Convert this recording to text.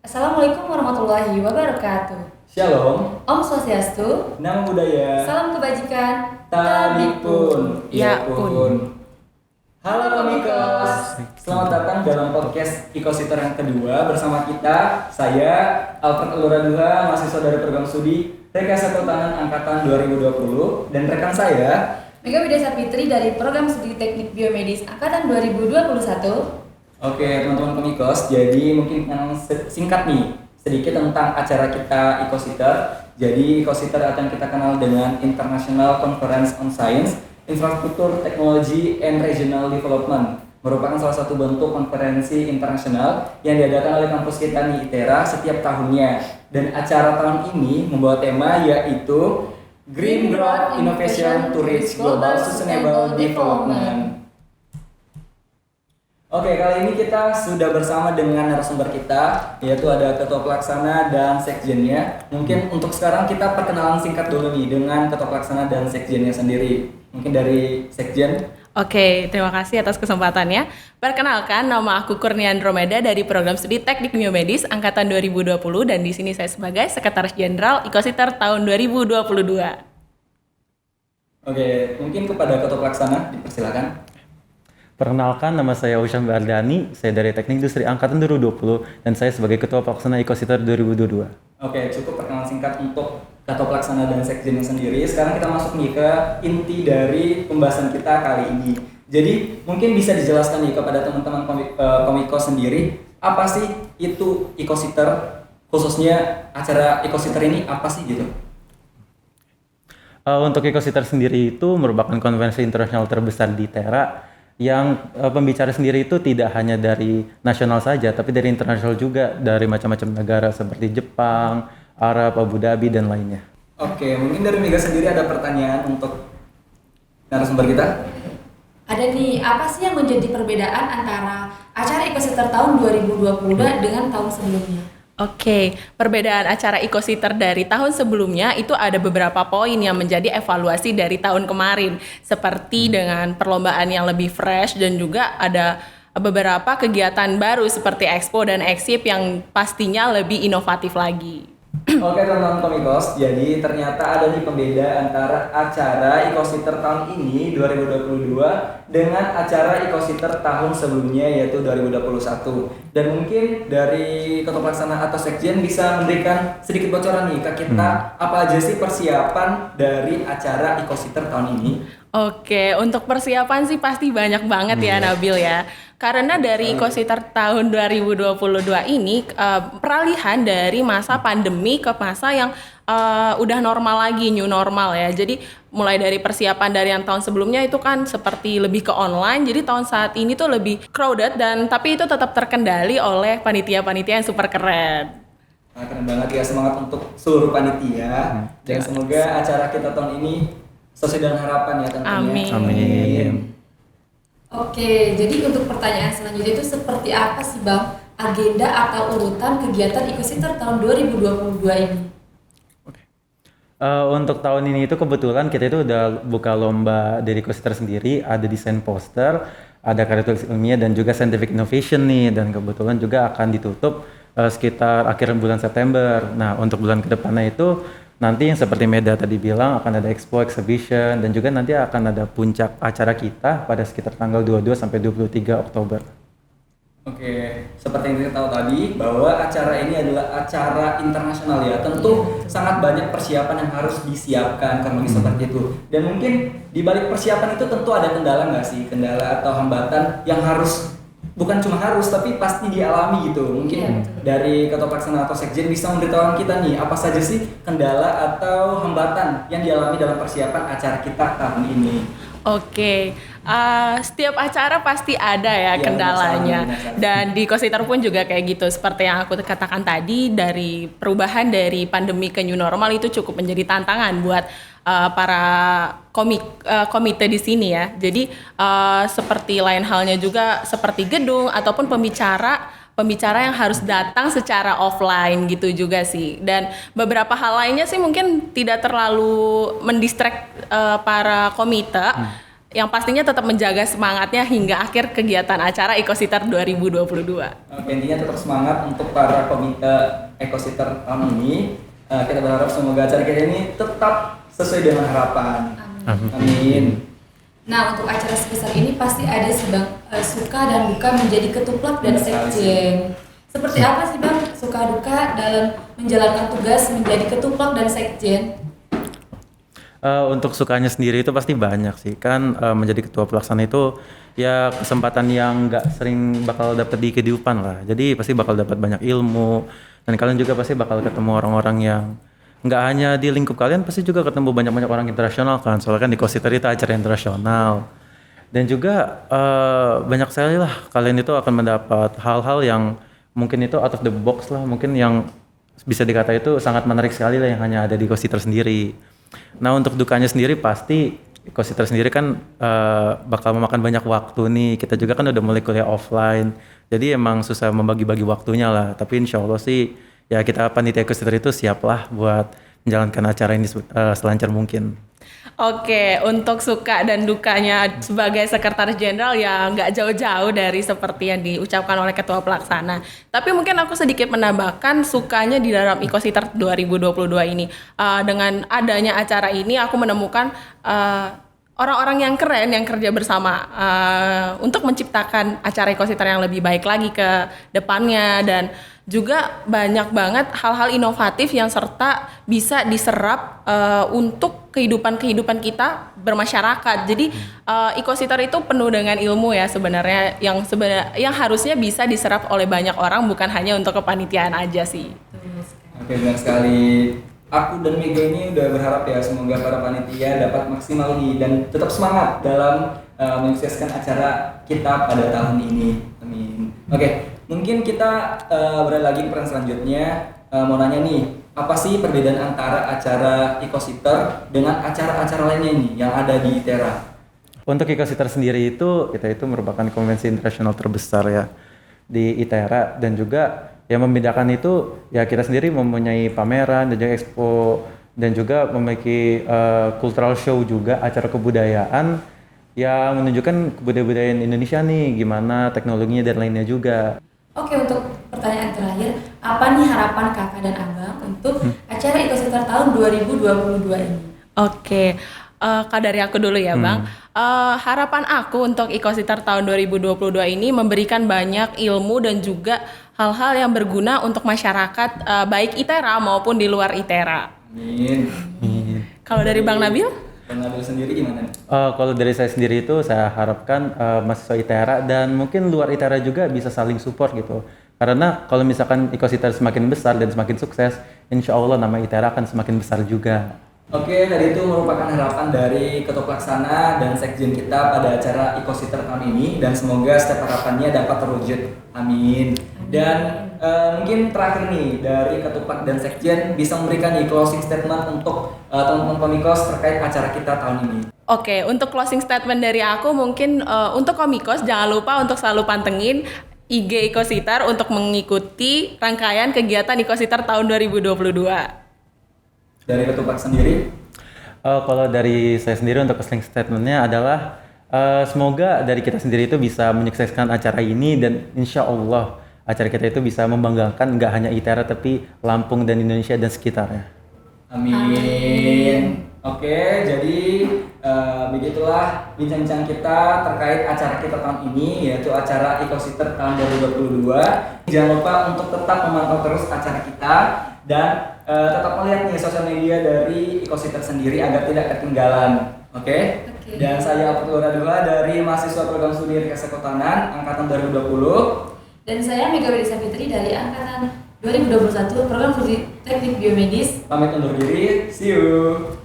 Assalamualaikum warahmatullahi wabarakatuh. Shalom, Om Swastiastu, nama budaya, salam kebajikan, tabik pun, Ya pun. Halo Komikos, selamat datang dalam podcast Ikositor yang kedua bersama kita, saya Alfred Eluraduha, mahasiswa dari program studi Rekayasa Kehutanan Angkatan 2020 dan rekan saya Mega Widya Sapitri dari program studi Teknik Biomedis Angkatan 2021. Oke teman-teman Komikos, jadi mungkin yang singkat nih sedikit tentang acara kita Ikositer. Jadi Ikositer akan kita kenal dengan International Conference on Science, Infrastructure, Technology, and Regional Development. Merupakan salah satu bentuk konferensi internasional yang diadakan oleh kampus kita nih ITERA setiap tahunnya. Dan acara tahun ini membawa tema yaitu Green Growth Innovation to Reach Global Sustainable Development. Oke, kali ini kita sudah bersama dengan narasumber kita, yaitu ada Ketua Pelaksana dan Sekjennya. Mungkin untuk sekarang kita perkenalan singkat dulu nih dengan Ketua Pelaksana dan Sekjennya sendiri. Mungkin dari Sekjen. Oke, terima kasih atas kesempatannya. Perkenalkan, nama aku Kurnia Andromeda dari program studi Teknik Biomedis Angkatan 2020 dan di sini saya sebagai Sekretaris Jenderal Ikositer tahun 2022. Oke, mungkin kepada Ketua Pelaksana dipersilakan. Perkenalkan, nama saya Usham Bardani, saya dari Teknik Industri Angkatan 2020 dan saya sebagai Ketua Pelaksana Ikositar 2022. Oke, cukup perkenalan singkat untuk Ketua Pelaksana dan Sekjennya sendiri. Sekarang kita masuk nih ke inti dari pembahasan kita kali ini. Jadi mungkin bisa dijelaskan nih kepada teman-teman Komikos sendiri, apa sih itu Ikositer, khususnya acara Ikositer ini apa sih gitu? Untuk Ikositar sendiri itu merupakan konferensi internasional terbesar di ITERA yang pembicara sendiri itu tidak hanya dari nasional saja, tapi dari internasional juga, dari macam-macam negara seperti Jepang, Arab, Abu Dhabi, dan lainnya. Oke, mungkin dari Mega sendiri ada pertanyaan untuk narasumber kita? Ada nih, apa sih yang menjadi perbedaan antara acara Ikositer tahun 2022 dengan tahun sebelumnya? Oke, perbedaan acara Ikositer dari tahun sebelumnya itu ada beberapa poin yang menjadi evaluasi dari tahun kemarin, seperti dengan perlombaan yang lebih fresh dan juga ada beberapa kegiatan baru seperti expo dan exhib yang pastinya lebih inovatif lagi. Oke teman-teman Komikos, jadi ternyata ada nih pembeda antara acara Ikositer tahun ini 2022 dengan acara Ikositer tahun sebelumnya yaitu 2021. Dan mungkin dari Ketua Pelaksana atau Sekjen bisa memberikan sedikit bocoran nih ke kita apa aja sih persiapan dari acara Ikositer tahun ini? Oke, untuk persiapan sih pasti banyak banget ya Nabil ya. Karena dari Ikositer tahun 2022 ini peralihan dari masa pandemi ke masa yang udah normal lagi, new normal ya. Jadi mulai dari persiapan dari yang tahun sebelumnya itu kan seperti lebih ke online. Jadi tahun saat ini tuh lebih crowded dan tapi itu tetap terkendali oleh panitia-panitia yang super keren. Nah, keren banget ya, semangat untuk seluruh panitia dan semoga acara kita tahun ini sesuai dengan harapan ya tentunya. Amin. Amin. Oke, jadi untuk pertanyaan selanjutnya itu seperti apa sih Bang agenda atau urutan kegiatan Ikositer tahun 2022 ini? Untuk tahun ini itu kebetulan kita itu udah buka lomba dari Ikositar sendiri, ada desain poster, ada karya tulis ilmiah dan juga scientific innovation nih, dan kebetulan juga akan ditutup sekitar akhir bulan September. Nah, untuk bulan kedepannya itu nanti yang seperti Meda tadi bilang akan ada expo, exhibition, dan juga nanti akan ada puncak acara kita pada sekitar tanggal 22 sampai 23 Oktober. Oke, seperti yang kita tahu tadi bahwa acara ini adalah acara internasional ya. Tentu sangat banyak persiapan yang harus disiapkan karena seperti itu. Dan mungkin di balik persiapan itu tentu ada kendala nggak sih? Kendala atau hambatan yang harus, bukan cuma harus tapi pasti dialami gitu. Mungkin dari Ketua Pelaksana atau Sekjen bisa memberitahukan kita nih apa saja sih kendala atau hambatan yang dialami dalam persiapan acara kita tahun ini. Oke, setiap acara pasti ada ya kendalanya. Dan di Ikositer pun juga kayak gitu. Seperti yang aku katakan tadi, dari perubahan dari pandemi ke new normal itu cukup menjadi tantangan buat para komite di sini ya. Jadi seperti lain halnya juga seperti gedung ataupun pembicara yang harus datang secara offline gitu juga sih. Dan beberapa hal lainnya sih mungkin tidak terlalu mendistract para komite. yang pastinya tetap menjaga semangatnya hingga akhir kegiatan acara Ecositter 2022. Oke, intinya tetap semangat untuk para komite Ecositter tahun ini. Kita berharap semoga acara kita ini tetap sesuai dengan harapan. Amin. Nah, untuk acara sebesar ini pasti ada sih Bang, suka dan duka menjadi ketuplak dan sekjen. Seperti apa sih Bang suka duka dalam menjalankan tugas menjadi ketuplak dan sekjen? Untuk sukanya sendiri itu pasti banyak sih kan, menjadi ketua pelaksana itu ya kesempatan yang nggak sering bakal dapet di kehidupan lah. Jadi pasti bakal dapat banyak ilmu dan kalian juga pasti bakal ketemu orang-orang yang nggak hanya di lingkup kalian, pasti juga ketemu banyak-banyak orang internasional kan. Soalnya kan di Ecositter itu acara internasional. Dan juga banyak sekali lah kalian itu akan mendapat hal-hal yang mungkin itu out of the box lah, mungkin yang bisa dikata itu sangat menarik sekali lah yang hanya ada di Ecositter sendiri. Nah untuk dukanya sendiri pasti Ecositter sendiri kan bakal memakan banyak waktu nih. Kita juga kan udah mulai kuliah offline, jadi emang susah membagi-bagi waktunya lah. Tapi insya Allah sih ya kita panitia Ecositter itu siap lah buat menjalankan acara ini selancar mungkin. Oke, untuk suka dan dukanya sebagai sekretaris jenderal ya nggak jauh-jauh dari seperti yang diucapkan oleh ketua pelaksana. Tapi mungkin aku sedikit menambahkan sukanya di dalam Ecositter 2022 ini. Dengan adanya acara ini aku menemukan orang-orang yang keren yang kerja bersama untuk menciptakan acara Ecositter yang lebih baik lagi ke depannya, dan juga banyak banget hal-hal inovatif yang serta bisa diserap untuk kehidupan kita bermasyarakat. Jadi Ecositter itu penuh dengan ilmu ya sebenarnya yang harusnya bisa diserap oleh banyak orang, bukan hanya untuk kepanitiaan aja sih. Oke, benar sekali. Aku dan Mega ini udah berharap ya semoga para panitia dapat maksimal nih dan tetap semangat dalam menyukseskan acara kita pada tahun ini. Amin. Oke, mungkin kita beralih lagi ke peran selanjutnya. Mau nanya nih, apa sih perbedaan antara acara Ecositter dengan acara-acara lainnya nih yang ada di ITERA? Untuk Ecositter sendiri itu kita itu merupakan konvensi internasional terbesar ya di ITERA, dan juga yang membedakan itu ya kita sendiri mempunyai pameran dan juga expo, dan juga memiliki cultural show juga, acara kebudayaan yang menunjukkan kebudayaan Indonesia nih, gimana teknologinya dan lainnya juga. Oke, untuk pertanyaan terakhir, apa nih harapan kakak dan abang untuk acara Ecositter tahun 2022 ini? Oke, dari aku dulu ya Bang. Harapan aku untuk Ecositter tahun 2022 ini memberikan banyak ilmu dan juga hal-hal yang berguna untuk masyarakat, baik ITERA maupun di luar ITERA. Amin. Kalau dari Bang Nabil? Bang Nabil sendiri gimana? Kalau dari saya sendiri itu saya harapkan mahasiswa ITERA dan mungkin luar ITERA juga bisa saling support gitu. Karena kalau misalkan Ecositter semakin besar dan semakin sukses, insya Allah nama ITERA akan semakin besar juga. Oke, tadi itu merupakan harapan dari Ketua Pelaksana dan Sekjen kita pada acara Ecositter tahun ini, dan semoga setiap harapannya dapat terwujud. Amin. Dan mungkin terakhir nih dari Ketua dan Sekjen bisa memberikan nih closing statement untuk teman-teman Komikos terkait acara kita tahun ini. Oke, untuk closing statement dari aku mungkin untuk Komikos jangan lupa untuk selalu pantengin IG Ecositter untuk mengikuti rangkaian kegiatan Ecositter tahun 2022. Dari Ketupat sendiri? Kalau dari saya sendiri untuk closing statementnya adalah semoga dari kita sendiri itu bisa menyukseskan acara ini, dan insya Allah acara kita itu bisa membanggakan nggak hanya ITERA tapi Lampung dan Indonesia dan sekitarnya. Amin. Oke, jadi begitulah bincang-bincang kita terkait acara kita tahun ini, yaitu acara Ecositter tahun 2022. Jangan lupa untuk tetap memantau terus acara kita dan tetap melihat nih sosial media dari Ecositter sendiri agar tidak ketinggalan. Oke? Dan saya Abdul Radua dari mahasiswa program studi Rekayasa Kehutanan angkatan 2020. Dan saya Mega Wedisa Fitri dari angkatan 2021 program studi Teknik Biomedis. Pamit undur diri. See you.